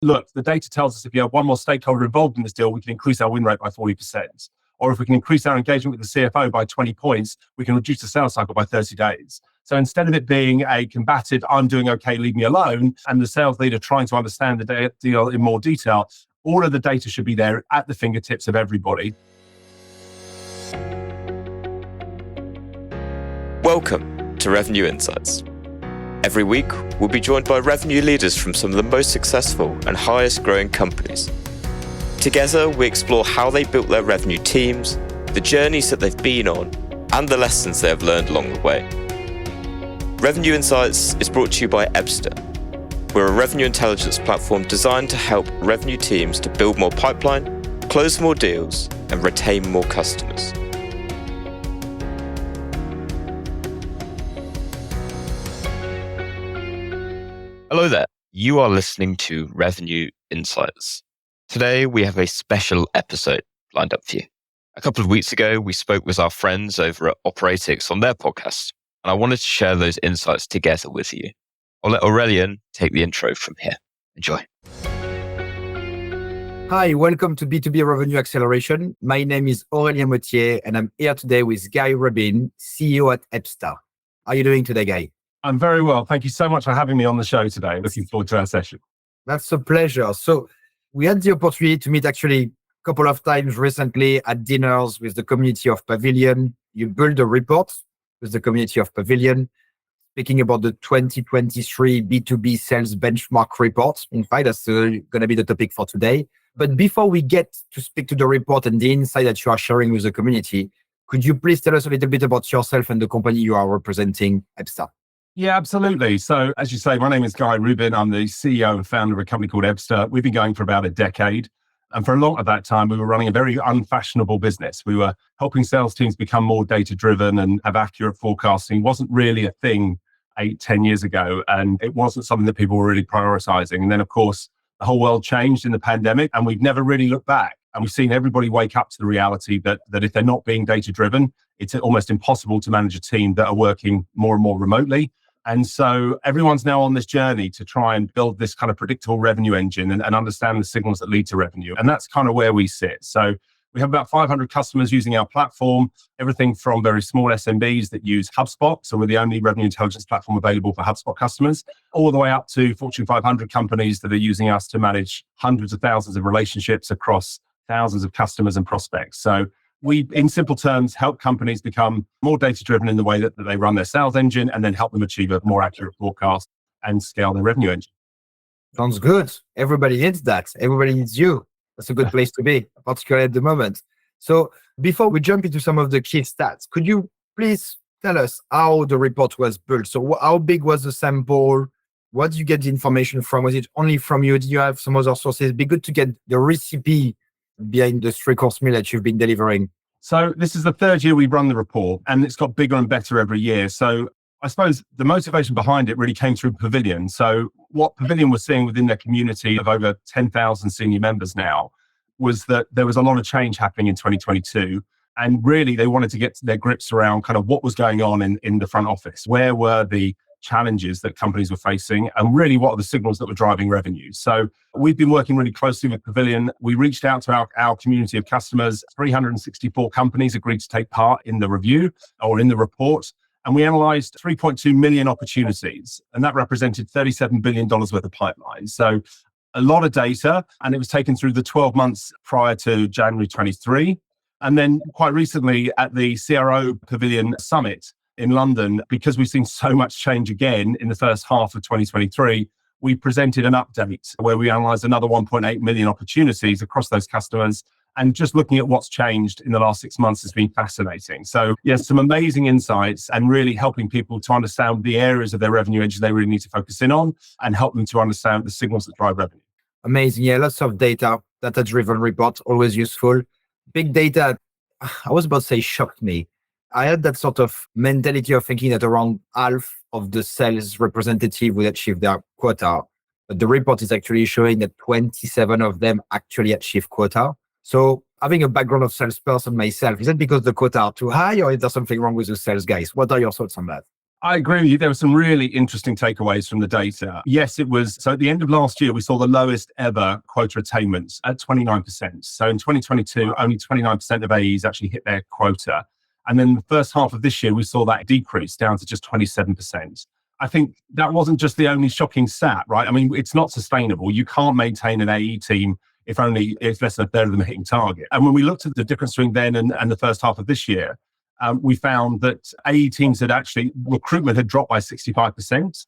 look, the data tells us if you have one more stakeholder involved in this deal, we can increase our win rate by 40%. Or if we can increase our engagement with the CFO by 20 points, we can reduce the sales cycle by 30 days. So instead of it being a combative, I'm doing okay, leave me alone, and the sales leader trying to understand the deal in more detail, all of the data should be there at the fingertips of everybody. Welcome to Revenue Insights. Every week, we'll be joined by revenue leaders from some of the most successful and highest growing companies. Together, we explore how they built their revenue teams, the journeys that they've been on, and the lessons they have learned along the way. Revenue Insights is brought to you by Ebsta. We're a revenue intelligence platform designed to help revenue teams to build more pipeline, close more deals, and retain more customers. Hello there. You are listening to Revenue Insights. Today, we have a special episode lined up for you. A couple of weeks ago, we spoke with our friends over at Operatix on their podcast, and I wanted to share those insights together with you. I'll let Aurelien take the intro from here. Enjoy. Hi, welcome to B2B Revenue Acceleration. My name is Aurelien Mottier, and I'm here today with Guy Rubin, CEO at Ebsta. How are you doing today, Guy? I'm very well. Thank you so much for having me on the show today. Looking forward to our session. That's a pleasure. So we had the opportunity to meet actually a couple of times recently at dinners with the community of Pavilion. You built a report with the community of Pavilion, speaking about the 2023 B2B sales benchmark report. In fact, that's going to be the topic for today. But before we get to speak to the report and the insight that you are sharing with the community, could you please tell us a little bit about yourself and the company you are representing, Ebsta? Yeah, absolutely. So as you say, my name is Guy Rubin. I'm the CEO and founder of a company called Ebsta. We've been going for about a decade. And for a lot of that time, we were running a very unfashionable business. We were helping sales teams become more data-driven and have accurate forecasting. It wasn't really a thing 8-10 years ago. And it wasn't something that people were really prioritizing. And then, of course, the whole world changed in the pandemic and we've never really looked back. And we've seen everybody wake up to the reality that if they're not being data-driven, it's almost impossible to manage a team that are working more and more remotely. And so everyone's now on this journey to try and build this kind of predictable revenue engine and understand the signals that lead to revenue. And that's kind of where we sit. So we have about 500 customers using our platform, everything from very small SMBs that use HubSpot. So we're the only revenue intelligence platform available for HubSpot customers, all the way up to Fortune 500 companies that are using us to manage hundreds of thousands of relationships across thousands of customers and prospects. So we, in simple terms, help companies become more data-driven in the way that they run their sales engine and then help them achieve a more accurate forecast and scale their revenue engine. Sounds good. Everybody needs that. Everybody needs you. That's a good place to be, particularly at the moment. So before we jump into some of the key stats, could you please tell us how the report was built? So how big was the sample? What did you get the information from? Was it only from you? Did you have some other sources? It'd be good to get the recipe behind the three-course meal that you've been delivering. So this is the third year we've run the report and it's got bigger and better every year. So I suppose the motivation behind it really came through Pavilion. So what Pavilion was seeing within their community of over 10,000 senior members now was that there was a lot of change happening in 2022. And really they wanted to get their grips around kind of what was going on in the front office. Where were the challenges that companies were facing and really what are the signals that were driving revenue. So we've been working really closely with Pavilion. We reached out to our community of customers. 364 companies agreed to take part in the review or in the report. And we analyzed 3.2 million opportunities and that represented $37 billion worth of pipeline. So a lot of data and it was taken through the 12 months prior to January 23. And then quite recently at the CRO Pavilion Summit, in London, because we've seen so much change again in the first half of 2023, we presented an update where we analysed another 1.8 million opportunities across those customers. And just looking at what's changed in the last 6 months has been fascinating. So yes, some amazing insights and really helping people to understand the areas of their revenue engine they really need to focus in on and help them to understand the signals that drive revenue. Amazing. Yeah, lots of data-driven reports, always useful. Big data, I was about to say shocked me. I had that sort of mentality of thinking that around half of the sales representative will achieve their quota. But the report is actually showing that 27 of them actually achieve quota. So having a background of salesperson myself, is that because the quota are too high or is there something wrong with the sales guys? What are your thoughts on that? I agree with you. There were some really interesting takeaways from the data. Yes, it was. So at the end of last year, we saw the lowest ever quota attainments at 29%. So in 2022, only 29% of AEs actually hit their quota. And then the first half of this year, we saw that decrease down to just 27%. I think that wasn't just the only shocking stat, right? I mean, it's not sustainable. You can't maintain an AE team if less than a third of them are hitting target. And when we looked at the difference between then and the first half of this year, we found that AE teams recruitment had dropped by 65%.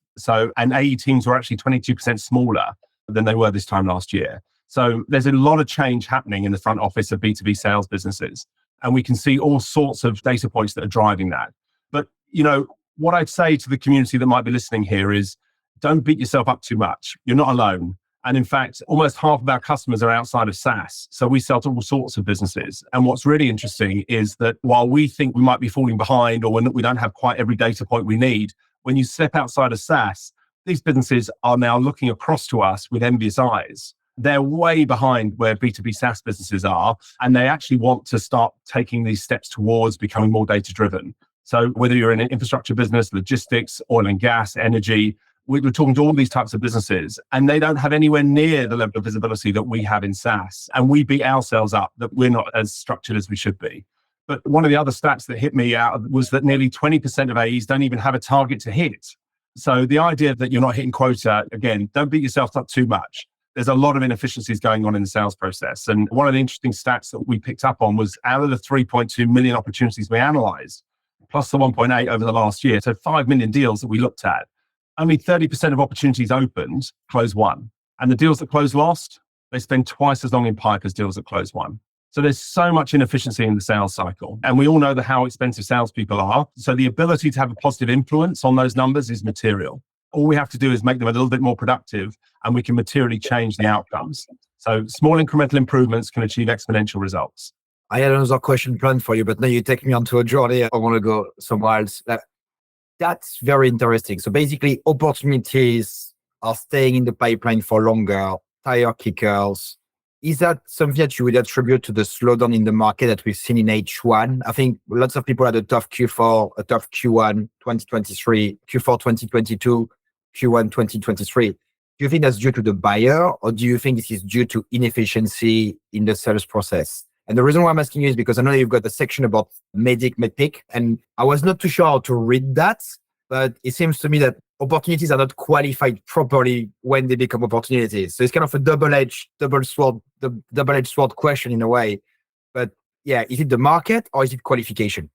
And AE teams were actually 22% smaller than they were this time last year. So there's a lot of change happening in the front office of B2B sales businesses. And we can see all sorts of data points that are driving that. But, what I'd say to the community that might be listening here is don't beat yourself up too much. You're not alone. And in fact, almost half of our customers are outside of SaaS. So we sell to all sorts of businesses. And what's really interesting is that while we think we might be falling behind or we don't have quite every data point we need, when you step outside of SaaS, these businesses are now looking across to us with envious eyes. They're way behind where B2B SaaS businesses are, and they actually want to start taking these steps towards becoming more data-driven. So whether you're in an infrastructure business, logistics, oil and gas, energy, we're talking to all these types of businesses, and they don't have anywhere near the level of visibility that we have in SaaS. And we beat ourselves up that we're not as structured as we should be. But one of the other stats that hit me out was that nearly 20% of AEs don't even have a target to hit. So the idea that you're not hitting quota, again, don't beat yourself up too much. There's a lot of inefficiencies going on in the sales process. And one of the interesting stats that we picked up on was out of the 3.2 million opportunities we analyzed, plus the 1.8 over the last year, so 5 million deals that we looked at, only 30% of opportunities opened close won. And the deals that close lost, they spend twice as long in pipe as deals that close won. So there's so much inefficiency in the sales cycle. And we all know how expensive salespeople are. So the ability to have a positive influence on those numbers is material. All we have to do is make them a little bit more productive, and we can materially change the outcomes. So small incremental improvements can achieve exponential results. I had another question planned for you, but now you take me onto a journey. I want to go somewhere else. That's very interesting. So basically, opportunities are staying in the pipeline for longer, tire kickers. Is that something that you would attribute to the slowdown in the market that we've seen in H1? I think lots of people had a tough Q4, a tough Q1 2023, Q4 2022, Q1 2023. Do you think that's due to the buyer, or do you think this is due to inefficiency in the sales process? And the reason why I'm asking you is because I know you've got a section about medpick, and I was not too sure how to read that, but it seems to me that opportunities are not qualified properly when they become opportunities. So it's kind of a double-edged sword question in a way. But yeah, is it the market or is it qualification?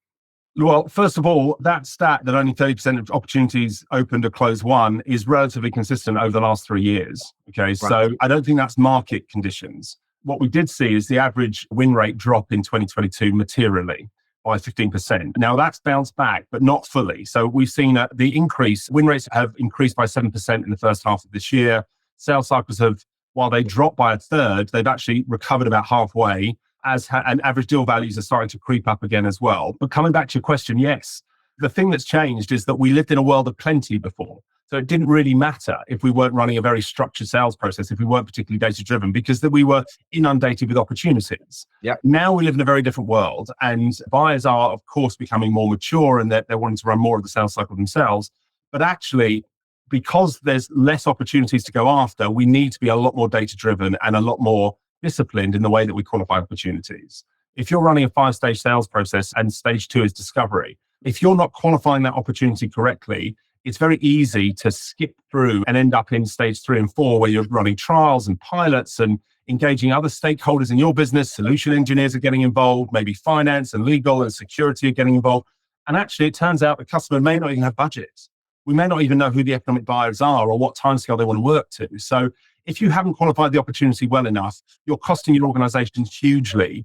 Well, first of all, that stat that only 30% of opportunities opened or closed won is relatively consistent over the last 3 years. Okay, right. So I don't think that's market conditions. What we did see is the average win rate drop in 2022 materially by 15%. Now that's bounced back, but not fully. So we've seen the increase, win rates have increased by 7% in the first half of this year. Sales cycles have, while they dropped by a third, they've actually recovered about halfway, and average deal values are starting to creep up again as well. But coming back to your question, yes, the thing that's changed is that we lived in a world of plenty before. So it didn't really matter if we weren't running a very structured sales process, if we weren't particularly data-driven, because we were inundated with opportunities. Yep. Now we live in a very different world, and buyers are, of course, becoming more mature, and they're wanting to run more of the sales cycle themselves. But actually, because there's less opportunities to go after, we need to be a lot more data-driven and a lot more disciplined in the way that we qualify opportunities. If you're running a 5-stage sales process and stage 2 is discovery, if you're not qualifying that opportunity correctly, it's very easy to skip through and end up in stage 3 and 4 where you're running trials and pilots and engaging other stakeholders in your business. Solution engineers are getting involved, maybe finance and legal and security are getting involved. And actually, it turns out the customer may not even have budgets. We may not even know who the economic buyers are or what timescale they want to work to. So if you haven't qualified the opportunity well enough, you're costing your organization hugely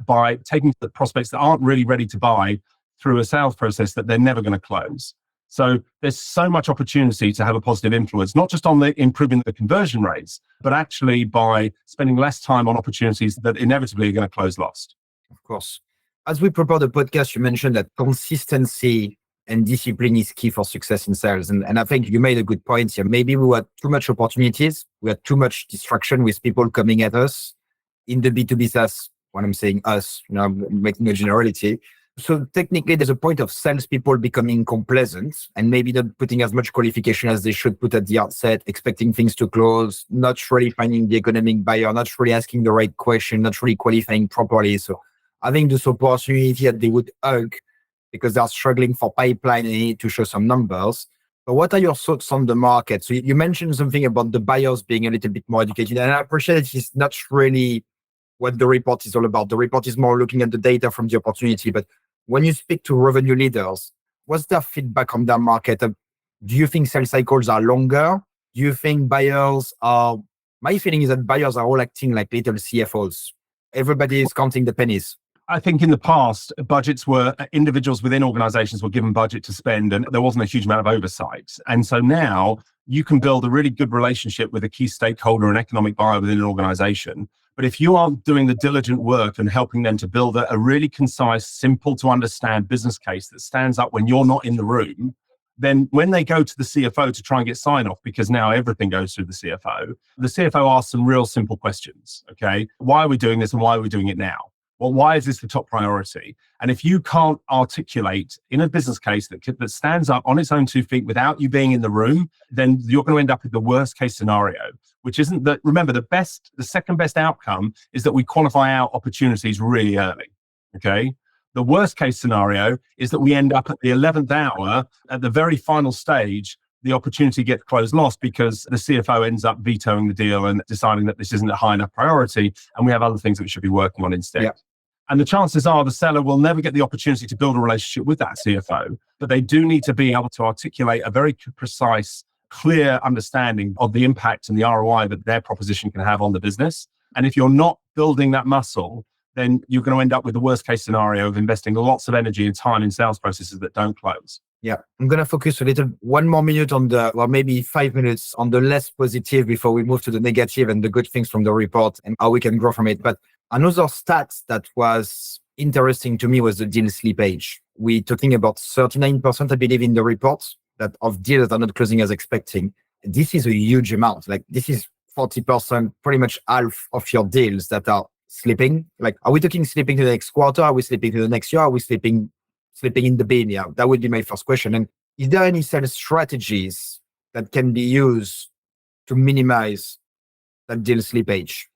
by taking the prospects that aren't really ready to buy through a sales process that they're never going to close. So there's so much opportunity to have a positive influence, not just on the improving the conversion rates, but actually by spending less time on opportunities that inevitably are going to close lost. Of course. As we prepare the podcast, you mentioned that consistency and discipline is key for success in sales. And I think you made a good point here. Maybe we had too much opportunities. We had too much distraction with people coming at us in the B2B SaaS. When I'm saying us, I'm making a generality. So technically, there's a point of salespeople becoming complacent and maybe not putting as much qualification as they should put at the outset, expecting things to close, not really finding the economic buyer, not really asking the right question, not really qualifying properly. So I think this opportunity that they would hug because they're struggling for pipeline and they need to show some numbers. But what are your thoughts on the market? So you mentioned something about the buyers being a little bit more educated, and I appreciate that it's not really what the report is all about. The report is more looking at the data from the opportunity. But when you speak to revenue leaders, what's their feedback on their market? Do you think sales cycles are longer? Do you think buyers are, my feeling is that buyers are all acting like little CFOs. Everybody is counting the pennies. I think in the past, individuals within organizations were given budget to spend and there wasn't a huge amount of oversight. And so now you can build a really good relationship with a key stakeholder and economic buyer within an organization. But if you aren't doing the diligent work and helping them to build a really concise, simple to understand business case that stands up when you're not in the room, then when they go to the CFO to try and get sign off, because now everything goes through the CFO asks some real simple questions. Okay. Why are we doing this and why are we doing it now? Well, why is this the top priority? And if you can't articulate in a business case that stands up on its own 2 feet without you being in the room, then you're going to end up with the worst case scenario, which isn't that. Remember, the second best outcome is that we qualify our opportunities really early. Okay. The worst case scenario is that we end up at the 11th hour at the very final stage. The opportunity gets closed lost because the CFO ends up vetoing the deal and deciding that this isn't a high enough priority and we have other things that we should be working on instead. Yeah. And the chances are the seller will never get the opportunity to build a relationship with that CFO, but they do need to be able to articulate a very precise, clear understanding of the impact and the ROI that their proposition can have on the business. And if you're not building that muscle, then you're going to end up with the worst case scenario of investing lots of energy and time in sales processes that don't close. Yeah, I'm going to focus one more minute maybe 5 minutes on the less positive before we move to the negative and the good things from the report and how we can grow from it. But another stat that was interesting to me was the deal slippage. We're talking about 39%, I believe, in the report of deals that are not closing as expecting. This is a huge amount. Like this is 40%, pretty much half of your deals that are slipping. Like, are we talking slipping to the next quarter? Are we slipping to the next year? Are we slipping in the bin? Yeah, that would be my first question. And is there any sales strategies that can be used to minimize that deal slippage?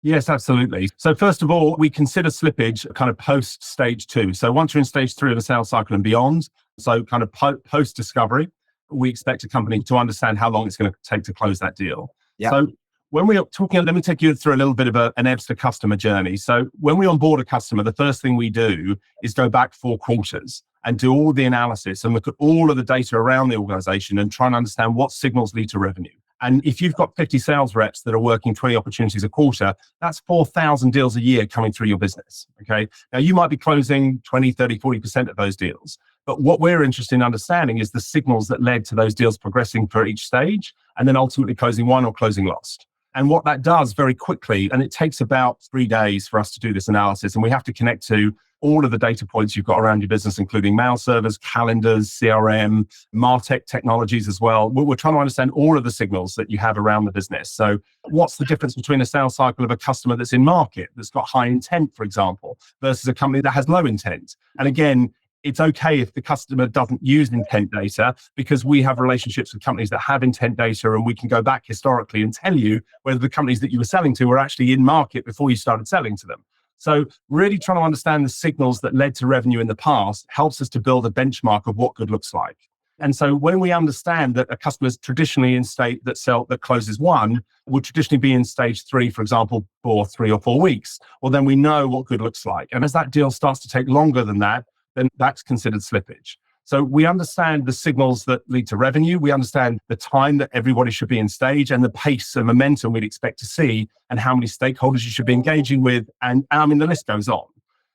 Yes, absolutely. So first of all, we consider slippage kind of post stage 2. So once you're in stage 3 of the sales cycle and beyond, so kind of post discovery, we expect a company to understand how long it's going to take to close that deal. Yeah. So when we are talking, let me take you through a little bit of an Ebsta customer journey. So when we onboard a customer, the first thing we do is go back 4 quarters and do all the analysis and look at all of the data around the organization and try and understand what signals lead to revenue. And if you've got 50 sales reps that are working 20 opportunities a quarter, that's 4,000 deals a year coming through your business. Okay. Now you might be closing 20, 30, 40% of those deals. But what we're interested in understanding is the signals that led to those deals progressing for each stage and then ultimately closing one or closing lost. And what that does very quickly, and it takes about 3 days for us to do this analysis, and we have to connect to all of the data points you've got around your business, including mail servers, calendars, CRM, MarTech technologies as well. We're trying to understand all of the signals that you have around the business. So what's the difference between a sales cycle of a customer that's in market, that's got high intent, for example, versus a company that has low intent? And again, it's okay if the customer doesn't use intent data because we have relationships with companies that have intent data and we can go back historically and tell you whether the companies that you were selling to were actually in market before you started selling to them. So really trying to understand the signals that led to revenue in the past helps us to build a benchmark of what good looks like. And so when we understand that a customer is traditionally in state that closes 1, would traditionally be in stage 3, for example, for 3 or 4 weeks, well, then we know what good looks like. And as that deal starts to take longer than that, then that's considered slippage. So we understand the signals that lead to revenue. We understand the time that everybody should be in stage and the pace and momentum we'd expect to see and how many stakeholders you should be engaging with. And I mean, the list goes on.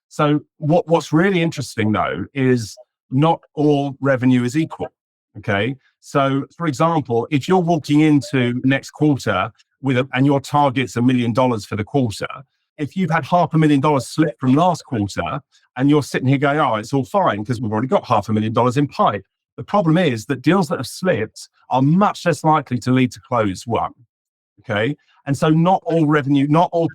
So what's really interesting, though, is not all revenue is equal. Okay. So, for example, if you're walking into next quarter and your target's $1 million for the quarter, if you've had $500,000 slip from last quarter and you're sitting here going, oh, it's all fine because we've already got $500,000 in pipe. The problem is that deals that have slipped are much less likely to lead to close 1. Okay. And so not all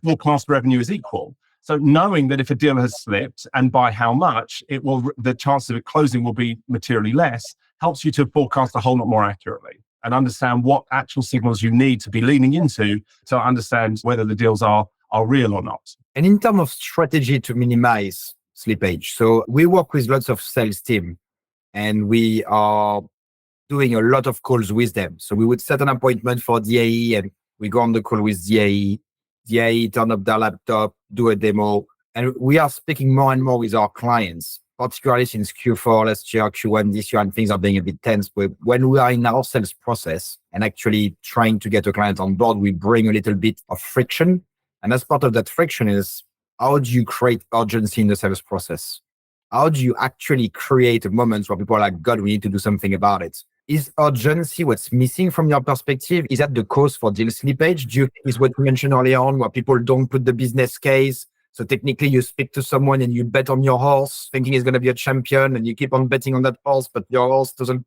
forecast revenue is equal. So knowing that if a deal has slipped and by how much, the chances of it closing will be materially less, helps you to forecast a whole lot more accurately and understand what actual signals you need to be leaning into to understand whether the deals are real or not. And in terms of strategy to minimize slippage, so we work with lots of sales team and we are doing a lot of calls with them. So we would set an appointment for DAE and we go on the call with DAE. DAE turn up their laptop, do a demo. And we are speaking more and more with our clients, particularly since Q4 last year, Q1 this year, and things are being a bit tense. But when we are in our sales process and actually trying to get a client on board, we bring a little bit of friction. And as part of that friction is, how do you create urgency in the sales process? How do you actually create moments where people are like, God, we need to do something about it? Is urgency what's missing from your perspective? Is that the cause for deal slippage? Do you think is what you mentioned earlier on, where people don't put the business case? So technically you speak to someone and you bet on your horse, thinking he's going to be a champion, and you keep on betting on that horse, but your horse doesn't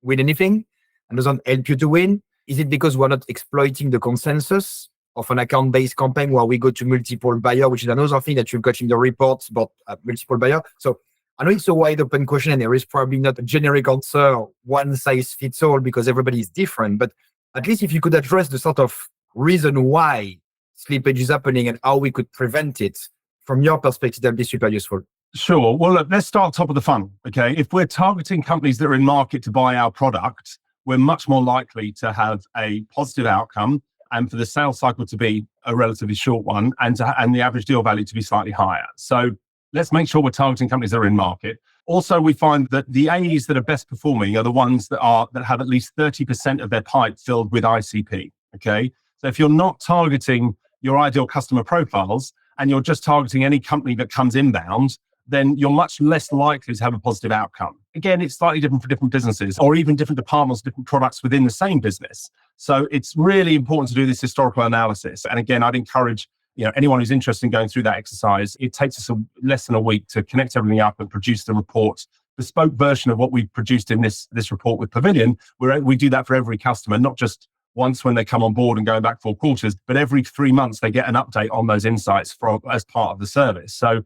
win anything and doesn't help you to win? Is it because we're not exploiting the consensus of an account-based campaign where we go to multiple buyer, which is another thing that you've got in the reports about multiple buyer? So I know it's a wide open question and there is probably not a generic answer, one size fits all, because everybody is different. But at least if you could address the sort of reason why slippage is happening and how we could prevent it from your perspective, that'd be super useful. Sure. Well, look, let's start top of the funnel. Okay. If we're targeting companies that are in market to buy our product, we're much more likely to have a positive outcome and for the sales cycle to be a relatively short one and the average deal value to be slightly higher. So let's make sure we're targeting companies that are in market. Also, we find that the AEs that are best performing are the ones that have at least 30% of their pipe filled with ICP. Okay. So if you're not targeting your ideal customer profiles and you're just targeting any company that comes inbound, then you're much less likely to have a positive outcome. Again, it's slightly different for different businesses or even different departments, different products within the same business. So it's really important to do this historical analysis. And again, I'd encourage anyone who's interested in going through that exercise. It takes us less than a week to connect everything up and produce the report, bespoke version of what we've produced in this report with Pavilion. We do that for every customer, not just once when they come on board and going back 4 quarters, but every 3 months they get an update on those insights as part of the service. So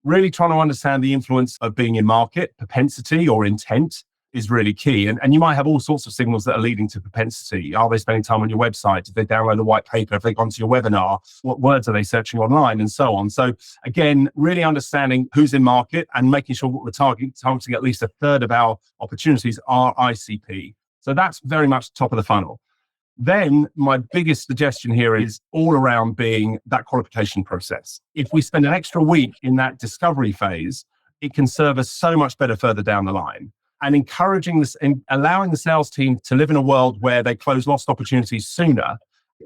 really trying to understand the influence of being in market, propensity or intent is really key. And you might have all sorts of signals that are leading to propensity. Are they spending time on your website? Did they download a white paper? Have they gone to your webinar? What words are they searching online? And so on. So again, really understanding who's in market and making sure what we're targeting at least a third of our opportunities are ICP. So that's very much top of the funnel. Then my biggest suggestion here is all around being that qualification process. If we spend an extra week in that discovery phase, it can serve us so much better further down the line. And encouraging this and allowing the sales team to live in a world where they close lost opportunities sooner.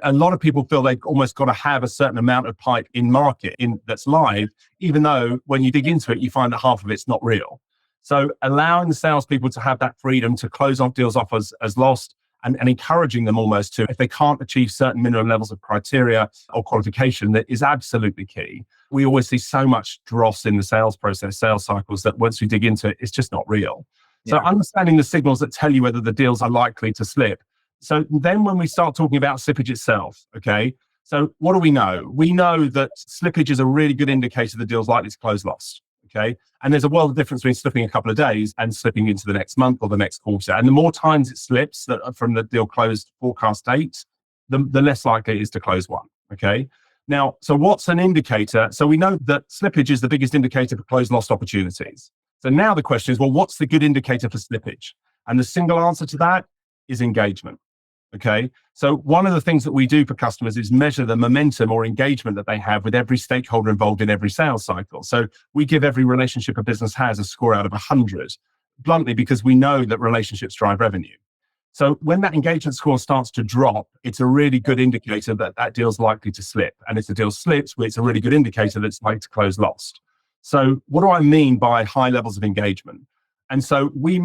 A lot of people feel they've almost got to have a certain amount of pipe in market that's live, even though when you dig into it, you find that half of it's not real. So allowing the salespeople to have that freedom to close off deals off as lost and encouraging them almost to, if they can't achieve certain minimum levels of criteria or qualification, that is absolutely key. We always see so much dross in the sales process, sales cycles, that once we dig into it, it's just not real. So understanding the signals that tell you whether the deals are likely to slip. So then when we start talking about slippage itself, okay, so what do we know? We know that slippage is a really good indicator the deal's likely to close lost, okay? And there's a world of difference between slipping a couple of days and slipping into the next month or the next quarter. And the more times it slips from the deal closed forecast date, the less likely it is to close one, okay? Now, so what's an indicator? So we know that slippage is the biggest indicator for closed lost opportunities. So now the question is, well, what's the good indicator for slippage? And the single answer to that is engagement. Okay. So one of the things that we do for customers is measure the momentum or engagement that they have with every stakeholder involved in every sales cycle. So we give every relationship a business has a score out of 100, bluntly, because we know that relationships drive revenue. So when that engagement score starts to drop, it's a really good indicator that deal's likely to slip. And if the deal slips, it's a really good indicator that it's likely to close lost. So what do I mean by high levels of engagement? And so we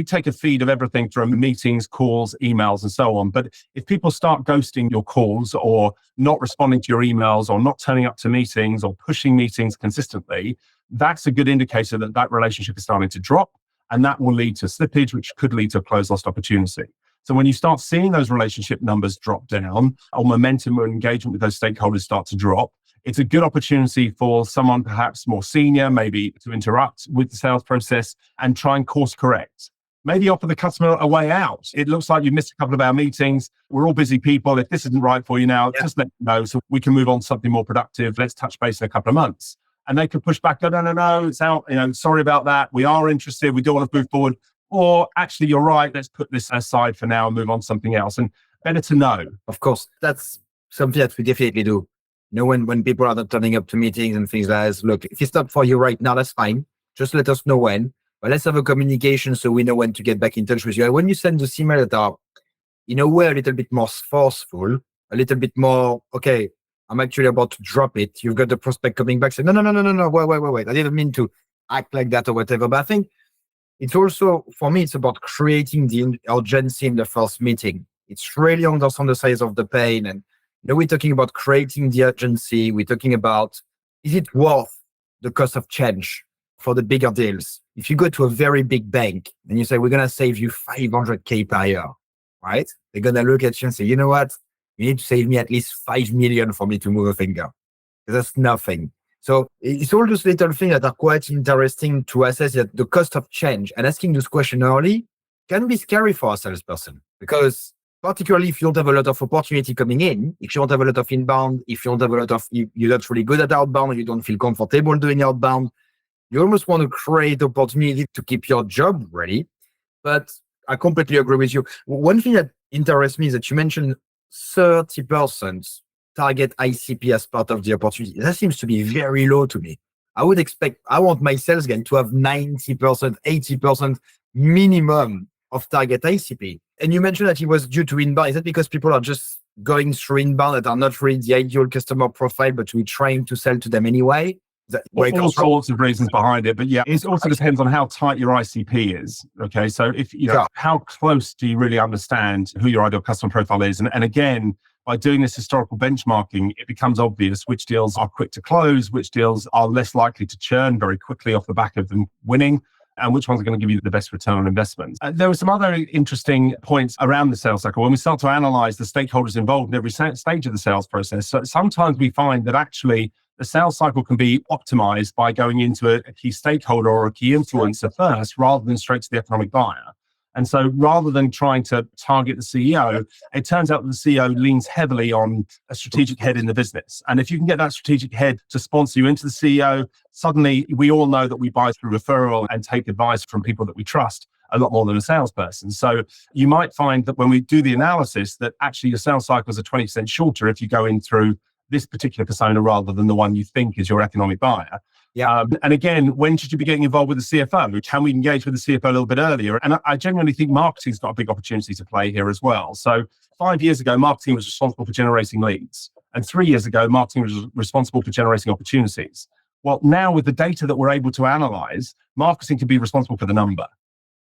take a feed of everything from meetings, calls, emails, and so on. But if people start ghosting your calls or not responding to your emails or not turning up to meetings or pushing meetings consistently, that's a good indicator that relationship is starting to drop. And that will lead to slippage, which could lead to a closed lost opportunity. So when you start seeing those relationship numbers drop down, or momentum or engagement with those stakeholders start to drop, it's a good opportunity for someone perhaps more senior, maybe to interrupt with the sales process and try and course correct. Maybe offer the customer a way out. It looks like you missed a couple of our meetings. We're all busy people. If this isn't right for you now, just let me know so we can move on to something more productive. Let's touch base in a couple of months. And they could push back, go, no, it's out. Sorry about that. We are interested. We do want to move forward. Or actually, you're right. Let's put this aside for now and move on to something else. And better to know. Of course, that's something that we definitely do. When people are not turning up to meetings and things like that, look, if it's not for you right now, that's fine. Just let us know when. But let's have a communication so we know when to get back in touch with you. And when you send those emails that are, in a way, a little bit more forceful, a little bit more, okay, I'm actually about to drop it. You've got the prospect coming back saying, no, wait. I didn't mean to act like that or whatever. But I think it's also, for me, it's about creating the urgency in the first meeting. It's really understand the size of the pain. And we're talking about creating the urgency. We're talking about, is it worth the cost of change for the bigger deals? If you go to a very big bank and you say, we're going to save you 500K per year, right? They're going to look at you and say, you know what? You need to save me at least 5 million for me to move a finger. That's nothing. So it's all those little things that are quite interesting to assess that the cost of change, and asking this question early can be scary for a salesperson, because particularly if you don't have a lot of opportunity coming in, if you don't have a lot of inbound, if you don't have a lot of, you're not really good at outbound, you don't feel comfortable doing outbound, you almost want to create opportunity to keep your job ready. But I completely agree with you. One thing that interests me is that you mentioned 30% target ICP as part of the opportunity. That seems to be very low to me. I want my sales guy to have 90%, 80% minimum of target ICP. And you mentioned that it was due to inbound. Is that because people are just going through inbound that are not really the ideal customer profile, but we're trying to sell to them anyway? All sorts of reasons behind it, but yeah, it also depends on how tight your ICP is. Okay, so if how close do you really understand who your ideal customer profile is? And again, by doing this historical benchmarking, it becomes obvious which deals are quick to close, which deals are less likely to churn very quickly off the back of them winning, and which ones are going to give you the best return on investment. There were some other interesting points around the sales cycle. When we start to analyze the stakeholders involved in every stage of the sales process, so sometimes we find that actually the sales cycle can be optimized by going into a key stakeholder or a key influencer first, rather than straight to the economic buyer. And so rather than trying to target the CEO, it turns out that the CEO leans heavily on a strategic head in the business. And if you can get that strategic head to sponsor you into the CEO, suddenly we all know that we buy through referral and take advice from people that we trust a lot more than a salesperson. So you might find that when we do the analysis that actually your sales cycles are 20% shorter if you go in through this particular persona rather than the one you think is your economic buyer. Yeah. And again, when should you be getting involved with the CFO? Can we engage with the CFO a little bit earlier? And I genuinely think marketing's got a big opportunity to play here as well. So 5 years ago, marketing was responsible for generating leads. And 3 years ago, marketing was responsible for generating opportunities. Well, now with the data that we're able to analyze, marketing can be responsible for the number.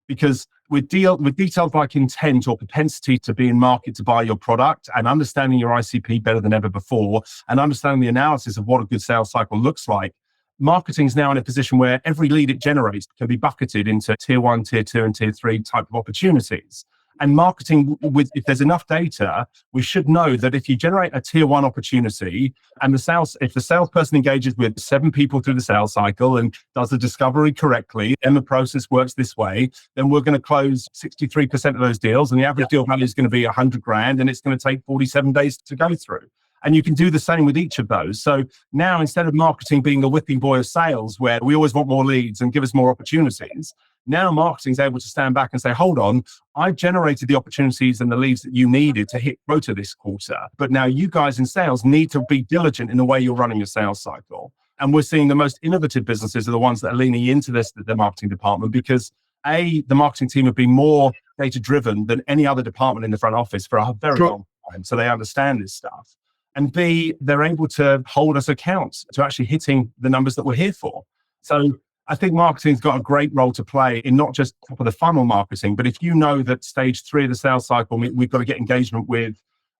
Because with details like intent or propensity to be in market to buy your product, and understanding your ICP better than ever before, and understanding the analysis of what a good sales cycle looks like, marketing is now in a position where every lead it generates can be bucketed into tier 1, tier 2, and tier 3 type of opportunities. And marketing, if there's enough data, we should know that if you generate a tier 1 opportunity and if the salesperson engages with 7 people through the sales cycle and does the discovery correctly, and the process works this way, then we're going to close 63% of those deals, and the average deal value is going to be 100 grand, and it's going to take 47 days to go through. And you can do the same with each of those. So now, instead of marketing being the whipping boy of sales, where we always want more leads and give us more opportunities, now marketing is able to stand back and say, hold on, I've generated the opportunities and the leads that you needed to hit quota this quarter. But now you guys in sales need to be diligent in the way you're running your sales cycle. And we're seeing the most innovative businesses are the ones that are leaning into this, the marketing department, because A, the marketing team have been more data driven than any other department in the front office for a very long time. So they understand this stuff. And B, they're able to hold us account to actually hitting the numbers that we're here for. So I think marketing's got a great role to play in not just top of the funnel marketing, but if you know that stage 3 of the sales cycle, we've got to get engagement with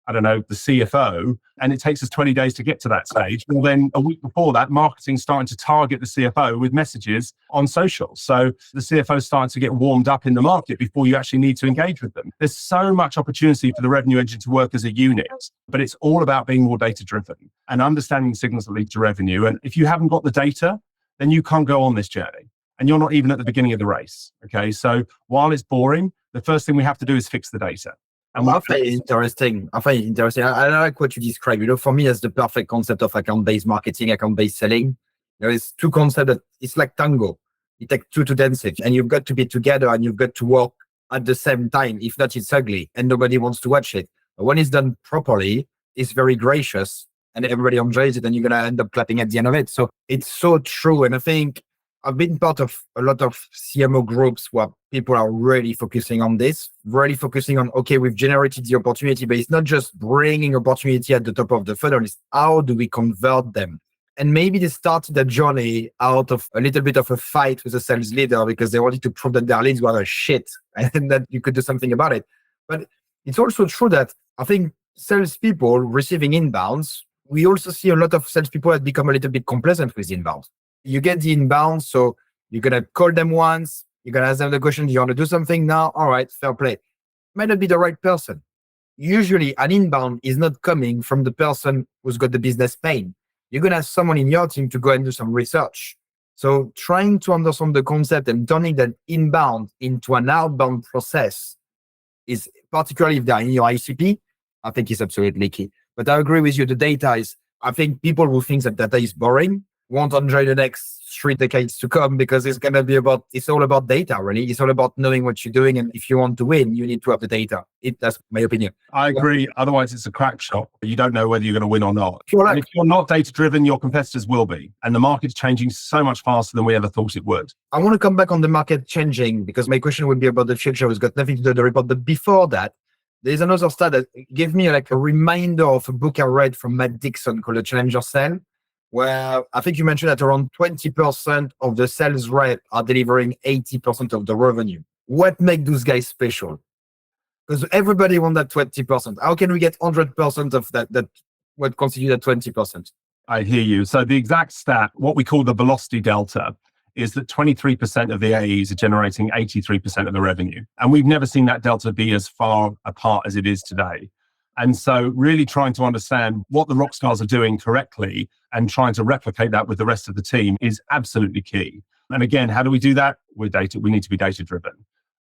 I don't know, the CFO, and it takes us 20 days to get to that stage. Well, then a week before that, marketing's starting to target the CFO with messages on social. So the CFO's starting to get warmed up in the market before you actually need to engage with them. There's so much opportunity for the revenue engine to work as a unit, but it's all about being more data-driven and understanding the signals that lead to revenue. And if you haven't got the data, then you can't go on this journey. And you're not even at the beginning of the race. Okay. So while it's boring, the first thing we have to do is fix the data. And I find it interesting. I like what you described. For me, as the perfect concept of account-based marketing, account-based selling. There is two concepts that it's like tango. It takes two to dance it, and you've got to be together and you've got to work at the same time. If not, it's ugly and nobody wants to watch it. But when it's done properly, it's very gracious and everybody enjoys it, and you're going to end up clapping at the end of it. So it's so true. And I think I've been part of a lot of CMO groups where people are really focusing on this, really focusing on, okay, we've generated the opportunity, but it's not just bringing opportunity at the top of the funnel, it's how do we convert them? And maybe they started that journey out of a little bit of a fight with a sales leader because they wanted to prove that their leads were shit and that you could do something about it. But it's also true that I think salespeople receiving inbounds, we also see a lot of salespeople that become a little bit complacent with inbound. You get the inbound, so you're going to call them once, you're going to ask them the question, do you want to do something now? All right, fair play. Might not be the right person. Usually an inbound is not coming from the person who's got the business pain. You're going to have someone in your team to go and do some research. So trying to understand the concept and turning that inbound into an outbound process is, particularly if they're in your ICP, I think is absolutely key. But I agree with you, the data is, I think people who think that data is boring won't enjoy the next 3 decades to come, because it's all about data, really. It's all about knowing what you're doing. And if you want to win, you need to have the data. That's my opinion. I agree. Otherwise, it's a crack shot. You don't know whether you're going to win or not. Sure. And if you're not data-driven, your competitors will be. And the market's changing so much faster than we ever thought it would. I want to come back on the market changing, because my question would be about the future. It's got nothing to do with the report. But before that, there's another stat that gave me like a reminder of a book I read from Matt Dixon called The Challenger Sale, where I think you mentioned that around 20% of the sales rep are delivering 80% of the revenue. What makes those guys special? Because everybody wants that 20%. How can we get 100% of that what constitutes that 20%? I hear you. So the exact stat, what we call the velocity delta, is that 23% of the AEs are generating 83% of the revenue. And we've never seen that delta be as far apart as it is today. And so really trying to understand what the rock stars are doing correctly and trying to replicate that with the rest of the team is absolutely key. And again, how do we do that? We need to be data driven.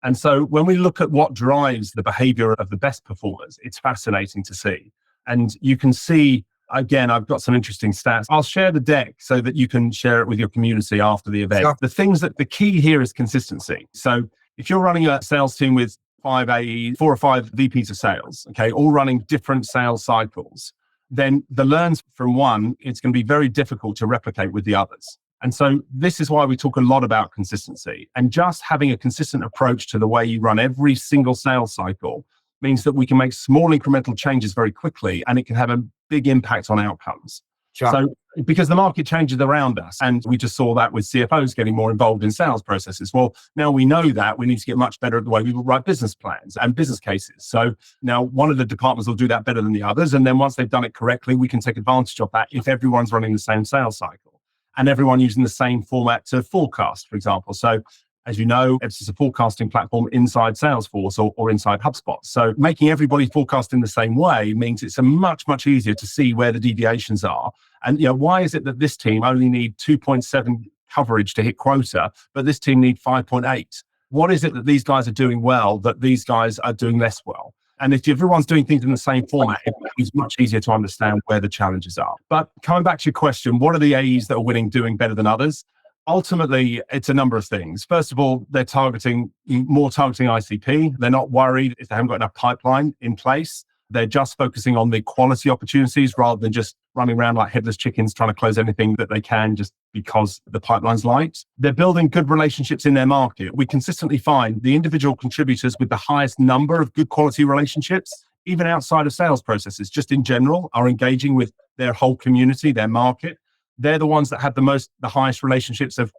And so when we look at what drives the behavior of the best performers, it's fascinating to see. And you can see, again, I've got some interesting stats. I'll share the deck so that you can share it with your community after the event. Sure. The key here is consistency. So if you're running a sales team with 5 AE, 4 or 5 VPs of sales, okay, all running different sales cycles, then the learns from one, it's going to be very difficult to replicate with the others. And so this is why we talk a lot about consistency, and just having a consistent approach to the way you run every single sales cycle means that we can make small incremental changes very quickly, and it can have a big impact on outcomes. Sure. So because the market changes around us, and we just saw that with CFOs getting more involved in sales processes. Well, now we know that we need to get much better at the way we write business plans and business cases. So now one of the departments will do that better than the others. And then once they've done it correctly, we can take advantage of that if everyone's running the same sales cycle and everyone using the same format to forecast, for example. So as you know, it's a forecasting platform inside Salesforce or inside HubSpot. So making everybody forecast in the same way means it's much easier to see where the deviations are. And why is it that this team only need 2.7 coverage to hit quota, but this team need 5.8? What is it that these guys are doing well that these guys are doing less well? And if everyone's doing things in the same format, it's much easier to understand where the challenges are. But coming back to your question, what are the AEs that are winning doing better than others? Ultimately, it's a number of things. First of all, they're targeting ICP. They're not worried if they haven't got enough pipeline in place. They're just focusing on the quality opportunities rather than just running around like headless chickens trying to close anything that they can just because the pipeline's light. They're building good relationships in their market. We consistently find the individual contributors with the highest number of good quality relationships, even outside of sales processes, just in general, are engaging with their whole community, their market. They're the ones that have the highest relationships of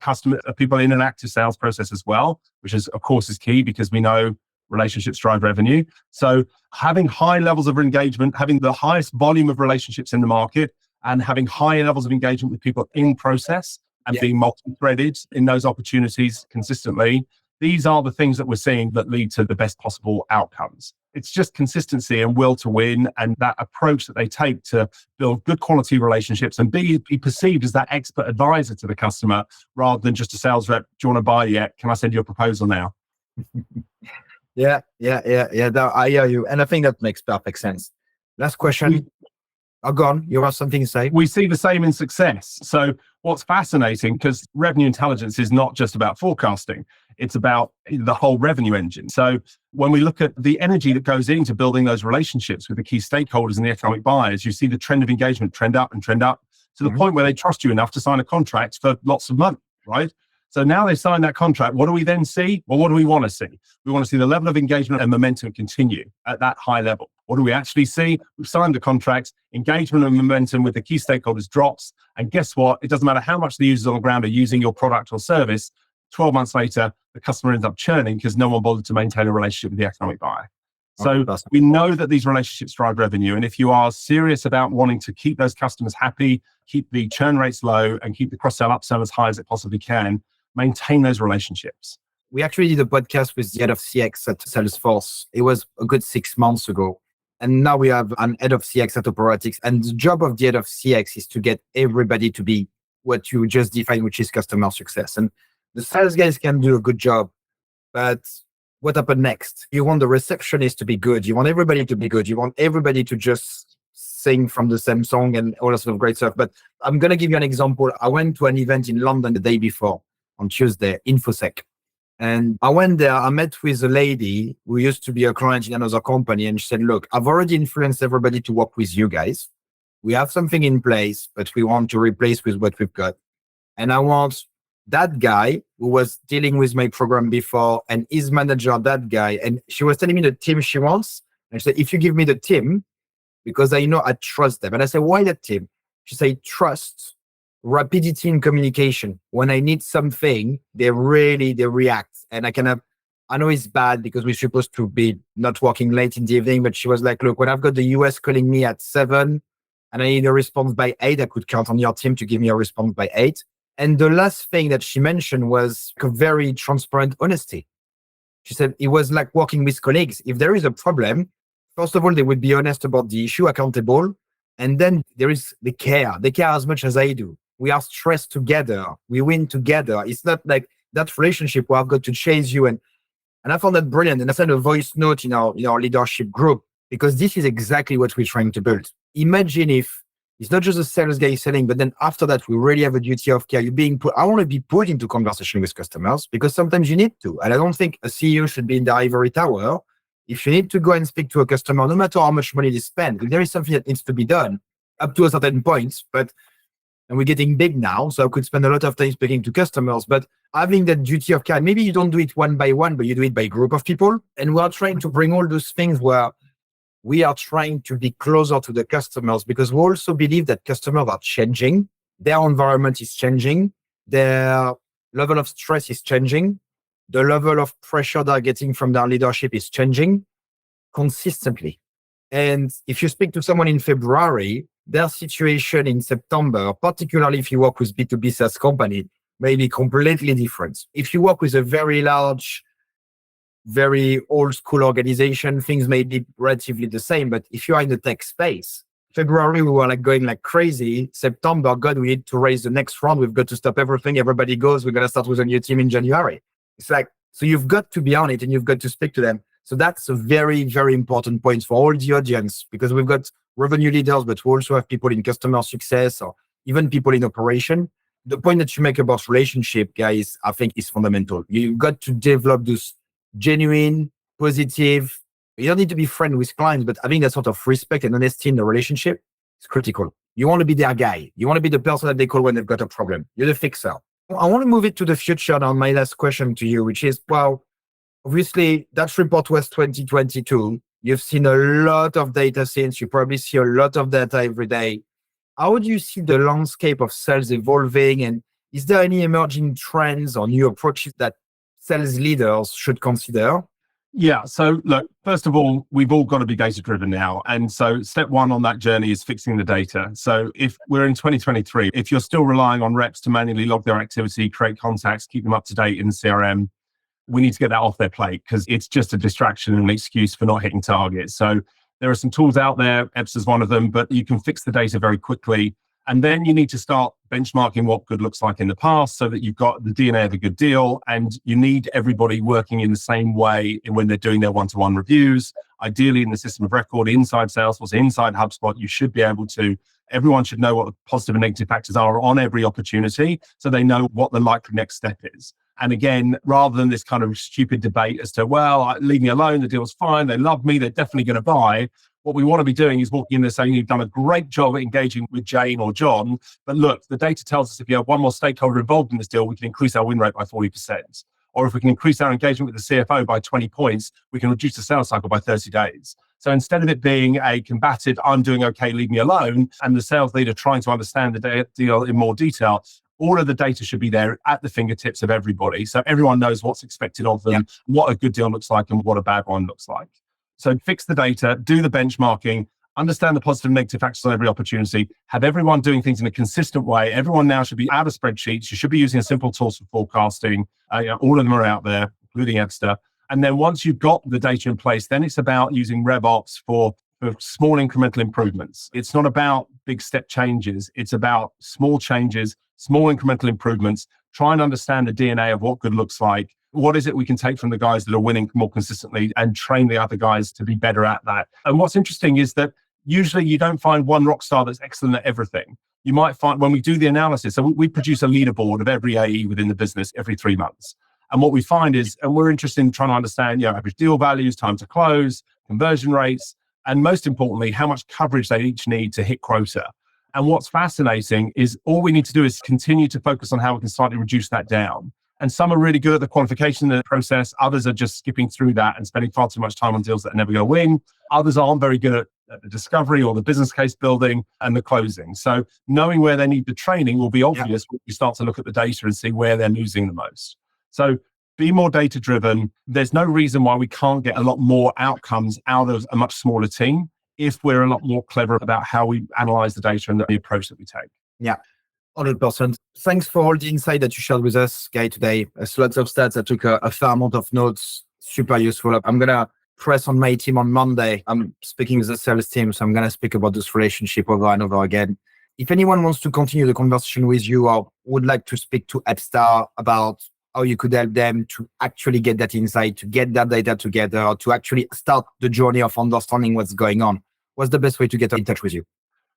people in an active sales process as well, which is, of course, is key because we know relationships drive revenue. So having high levels of engagement, having the highest volume of relationships in the market, and having high levels of engagement with people in process and being multi-threaded in those opportunities consistently. These are the things that we're seeing that lead to the best possible outcomes. It's just consistency and will to win, and that approach that they take to build good quality relationships and be perceived as that expert advisor to the customer rather than just a sales rep. Do you want to buy yet? Can I send you a proposal now? Yeah. No, I hear you. And I think that makes perfect sense. Last question. Go on. You have something to say? We see the same in success. So what's fascinating, because revenue intelligence is not just about forecasting, it's about the whole revenue engine. So when we look at the energy that goes into building those relationships with the key stakeholders and the economic buyers, you see the trend of engagement trend up to the point where they trust you enough to sign a contract for lots of money, right? So now they sign that contract. What do we then see? Well, what do we want to see? We want to see the level of engagement and momentum continue at that high level. What do we actually see? We've signed the contracts, engagement and momentum with the key stakeholders drops. And guess what? It doesn't matter how much the users on the ground are using your product or service. 12 months later, the customer ends up churning because no one bothered to maintain a relationship with the economic buyer. So we know that these relationships drive revenue. And if you are serious about wanting to keep those customers happy, keep the churn rates low, and keep the cross-sell upsell as high as it possibly can, maintain those relationships. We actually did a podcast with the head of CX at Salesforce. It was a good 6 months ago. And now we have an head of CX at Operatix. And the job of the head of CX is to get everybody to be what you just defined, which is customer success. And the sales guys can do a good job, but what happened next? You want the receptionist to be good. You want everybody to be good. You want everybody to just sing from the same song and all that sort of great stuff. But I'm going to give you an example. I went to an event in London the day before on Tuesday, InfoSec. And I went there, I met with a lady who used to be a client in another company. And she said, look, I've already influenced everybody to work with you guys. We have something in place, but we want to replace with what we've got. And I want that guy who was dealing with my program before and his manager, that guy. And she was telling me the team she wants. And she said, if you give me the team, because I know I trust them. And I said, why that team? She said, trust, rapidity in communication. When I need something, they react. And I know it's bad because we're supposed to be not working late in the evening, but she was like, look, when I've got the US calling me at 7 and I need a response by 8, I could count on your team to give me a response by 8. And the last thing that she mentioned was a very transparent honesty. She said it was like working with colleagues. If there is a problem, first of all, they would be honest about the issue, accountable. And then they care. They care as much as I do. We are stressed together. We win together. It's not like that relationship where I've got to chase you. And I found that brilliant. And I sent a voice note in our leadership group because this is exactly what we're trying to build. Imagine if it's not just a sales guy selling, but then after that, we really have a duty of care. You're being put. I want to be put into conversation with customers because sometimes you need to. And I don't think a CEO should be in the ivory tower. If you need to go and speak to a customer, no matter how much money they spend, if there is something that needs to be done up to a certain point, and we're getting big now, so I could spend a lot of time speaking to customers, but having that duty of care, maybe you don't do it one by one, but you do it by a group of people. And we're trying to bring all those things where we are trying to be closer to the customers because we also believe that customers are changing. Their environment is changing. Their level of stress is changing. The level of pressure they're getting from their leadership is changing consistently. And if you speak to someone in February, their situation in September, particularly if you work with B2B SaaS company, may be completely different. If you work with a very large, very old school organization, things may be relatively the same. But if you are in the tech space, February, we were going like crazy. September, God, we need to raise the next round. We've got to stop everything. Everybody goes, we're going to start with a new team in January. It's like, so you've got to be on it and you've got to speak to them. So that's a very, very important point for all the audience because we've got revenue leaders, but we also have people in customer success or even people in operation. The point that you make about relationship, guys, I think is fundamental. You've got to develop this genuine, positive. You don't need to be friends with clients, but having that sort of respect and honesty in the relationship is critical. You want to be their guy. You want to be the person that they call when they've got a problem. You're the fixer. I want to move it to the future now. My last question to you, which is, well, obviously that report was 2022. You've seen a lot of data since. You probably see a lot of data every day. How do you see the landscape of sales evolving? And is there any emerging trends or new approaches that sales leaders should consider? Yeah. So look, first of all, we've all got to be data driven now. And so step one on that journey is fixing the data. So if we're in 2023, if you're still relying on reps to manually log their activity, create contacts, keep them up to date in the CRM, we need to get that off their plate because it's just a distraction and an excuse for not hitting targets. So there are some tools out there. Ebsta is one of them, but you can fix the data very quickly. And then you need to start benchmarking what good looks like in the past so that you've got the DNA of a good deal, and you need everybody working in the same way when they're doing their one-to-one reviews. Ideally in the system of record, inside Salesforce, inside HubSpot, you should be able to, everyone should know what the positive and negative factors are on every opportunity so they know what the likely next step is. And again, rather than this kind of stupid debate as to, well, leave me alone, the deal's fine, they love me, they're definitely going to buy. What we want to be doing is walking in there saying, you've done a great job at engaging with Jane or John, but look, the data tells us if you have one more stakeholder involved in this deal, we can increase our win rate by 40%. Or if we can increase our engagement with the CFO by 20 points, we can reduce the sales cycle by 30 days. So instead of it being a combative, I'm doing okay, leave me alone, and the sales leader trying to understand the deal in more detail, all of the data should be there at the fingertips of everybody. So everyone knows what's expected of them, what a good deal looks like and what a bad one looks like. So fix the data, do the benchmarking, understand the positive and negative factors on every opportunity, have everyone doing things in a consistent way. Everyone now should be out of spreadsheets. You should be using a simple tools for forecasting. All of them are out there, including Ebsta. And then once you've got the data in place, then it's about using RevOps for small incremental improvements. It's not about big step changes. It's about small changes, small incremental improvements. Try and understand the DNA of what good looks like. What is it we can take from the guys that are winning more consistently and train the other guys to be better at that? And what's interesting is that usually you don't find one rock star that's excellent at everything. You might find when we do the analysis, so we produce a leaderboard of every AE within the business every 3 months. And what we find is, and we're interested in trying to understand, average deal values, time to close, conversion rates, and most importantly, how much coverage they each need to hit quota. And what's fascinating is all we need to do is continue to focus on how we can slightly reduce that down. And some are really good at the qualification process. Others are just skipping through that and spending far too much time on deals that are never going to win. Others aren't very good at the discovery or the business case building and the closing. So knowing where they need the training will be obvious when you start to look at the data and see where they're losing the most. So be more data driven. There's no reason why we can't get a lot more outcomes out of a much smaller team if we're a lot more clever about how we analyze the data and the approach that we take. Yeah. 100%. Thanks for all the insight that you shared with us, Guy, today. There's lots of stats. I took a fair amount of notes. Super useful. I'm going to press on my team on Monday. I'm speaking with the sales team, so I'm going to speak about this relationship over and over again. If anyone wants to continue the conversation with you or would like to speak to Ebsta about how you could help them to actually get that insight, to get that data together, or to actually start the journey of understanding what's going on, what's the best way to get in touch with you?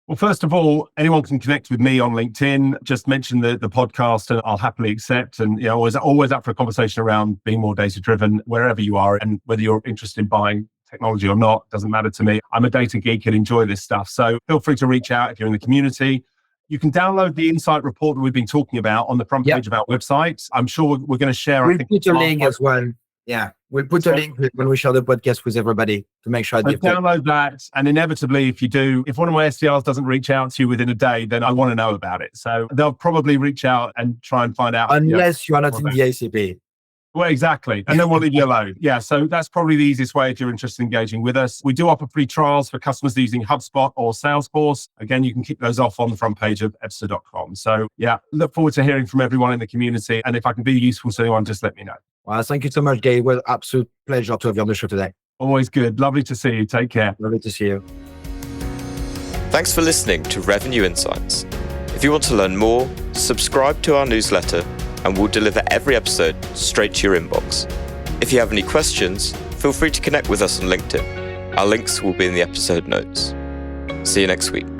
Well, first of all, anyone can connect with me on LinkedIn. Just mention the podcast and I'll happily accept. And always up for a conversation around being more data driven wherever you are, and whether you're interested in buying technology or not, doesn't matter to me. I'm a data geek and enjoy this stuff. So feel free to reach out if you're in the community. You can download the insight report that we've been talking about on the front page of our website. I'm sure we're going to share. We'll put a link as well. Yeah, we'll put a link when we share the podcast with everybody to make sure. Download that, and inevitably, if one of my SDRs doesn't reach out to you within a day, then I want to know about it. So they'll probably reach out and try and find out. Unless you are not in the ACP. Well, exactly. And then we'll leave you alone. Yeah, so that's probably the easiest way if you're interested in engaging with us. We do offer free trials for customers using HubSpot or Salesforce. Again, you can keep those off on the front page of ebsta.com. So yeah, look forward to hearing from everyone in the community. And if I can be useful to anyone, just let me know. Well, thank you so much, Guy. It was an absolute pleasure to have you on the show today. Always good. Lovely to see you. Take care. Lovely to see you. Thanks for listening to Revenue Insights. If you want to learn more, subscribe to our newsletter and we'll deliver every episode straight to your inbox. If you have any questions, feel free to connect with us on LinkedIn. Our links will be in the episode notes. See you next week.